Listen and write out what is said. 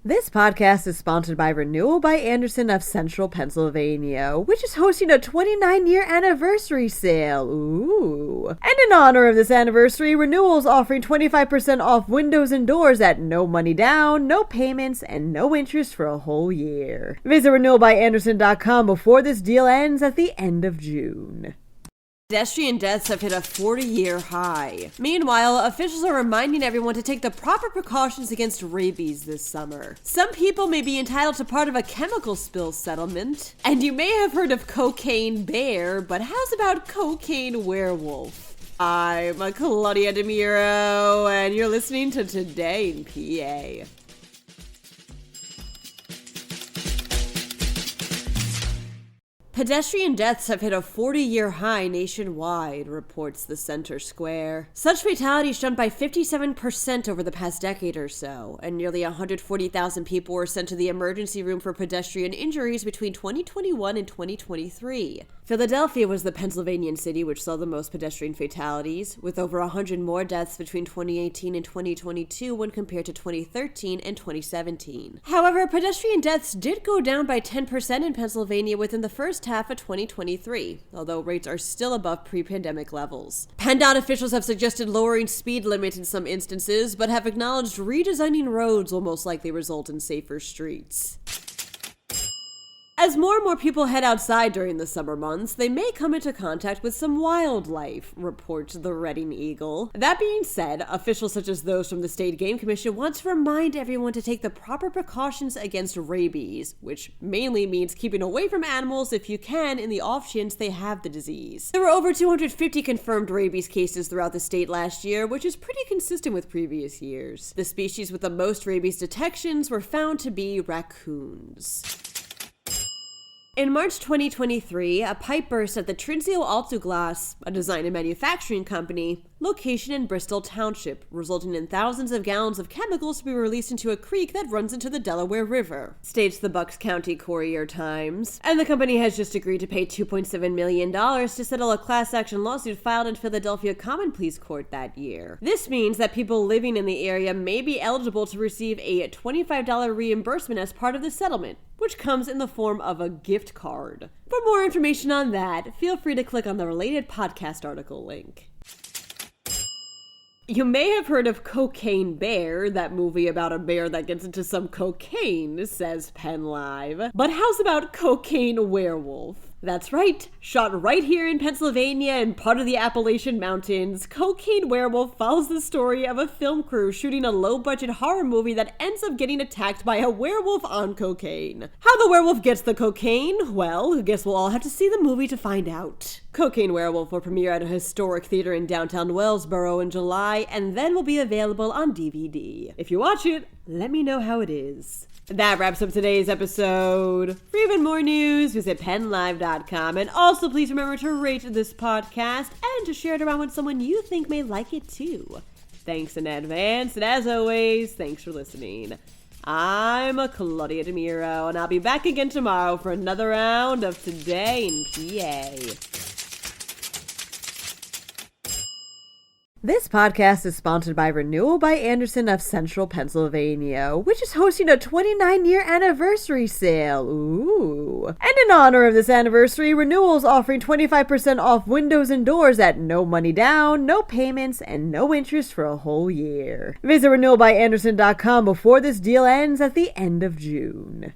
This podcast is sponsored by Renewal by Andersen of Central Pennsylvania, which is hosting a 29-year anniversary sale. Ooh. And in honor of this anniversary, Renewal is offering 25% off windows and doors at no money down, no payments, and no interest for a whole year. Visit renewalbyandersen.com before this deal ends at the end of June. Pedestrian deaths have hit a 40-year high. Meanwhile, officials are reminding everyone to take the proper precautions against rabies this summer. Some people may be entitled to part of a chemical spill settlement. And you may have heard of cocaine bear, but how's about cocaine werewolf? I'm Claudia Dimuro, and you're listening to Today in PA. Pedestrian deaths have hit a 40-year high nationwide, reports the Center Square. Such fatalities jumped by 57% over the past decade or so, and nearly 140,000 people were sent to the emergency room for pedestrian injuries between 2021 and 2023. Philadelphia was the Pennsylvanian city which saw the most pedestrian fatalities, with over 100 more deaths between 2018 and 2022 when compared to 2013 and 2017. However, pedestrian deaths did go down by 10% in Pennsylvania within the first half of 2023, although rates are still above pre-pandemic levels. PennDOT officials have suggested lowering speed limits in some instances, but have acknowledged redesigning roads will most likely result in safer streets. As more and more people head outside during the summer months, they may come into contact with some wildlife, reports the Reading Eagle. That being said, officials such as those from the State Game Commission want to remind everyone to take the proper precautions against rabies, which mainly means keeping away from animals if you can in the off chance they have the disease. There were over 250 confirmed rabies cases throughout the state last year, which is pretty consistent with previous years. The species with the most rabies detections were found to be raccoons. In March 2023, a pipe burst at the Trinzio Altuglas, a design and manufacturing company, location in Bristol Township, resulting in thousands of gallons of chemicals to be released into a creek that runs into the Delaware River, states the Bucks County Courier-Times. And the company has just agreed to pay $2.7 million to settle a class action lawsuit filed in Philadelphia Common Pleas Court that year. This means that people living in the area may be eligible to receive a $25 reimbursement as part of the settlement, which comes in the form of a gift card. For more information on that, feel free to click on the related podcast article link. You may have heard of Cocaine Bear, that movie about a bear that gets into some cocaine, says PennLive. But how's about Cocaine Werewolf? That's right, shot right here in Pennsylvania and part of the Appalachian Mountains, Cocaine Werewolf follows the story of a film crew shooting a low-budget horror movie that ends up getting attacked by a werewolf on cocaine. How the werewolf gets the cocaine? Well, I guess we'll all have to see the movie to find out. Cocaine Werewolf will premiere at a historic theater in downtown Wellsboro in July, and then will be available on DVD. If you watch it, let me know how it is. That wraps up today's episode. For even more news, visit PennLive.com. And also please remember to rate this podcast and to share it around with someone you think may like it too. Thanks in advance, and as always, thanks for listening. I'm Claudia Dimuro, and I'll be back again tomorrow for another round of Today in PA. This podcast is sponsored by Renewal by Andersen of Central Pennsylvania, which is hosting a 29-year anniversary sale. Ooh. And in honor of this anniversary, Renewal is offering 25% off windows and doors at no money down, no payments, and no interest for a whole year. Visit renewalbyandersen.com before this deal ends at the end of June.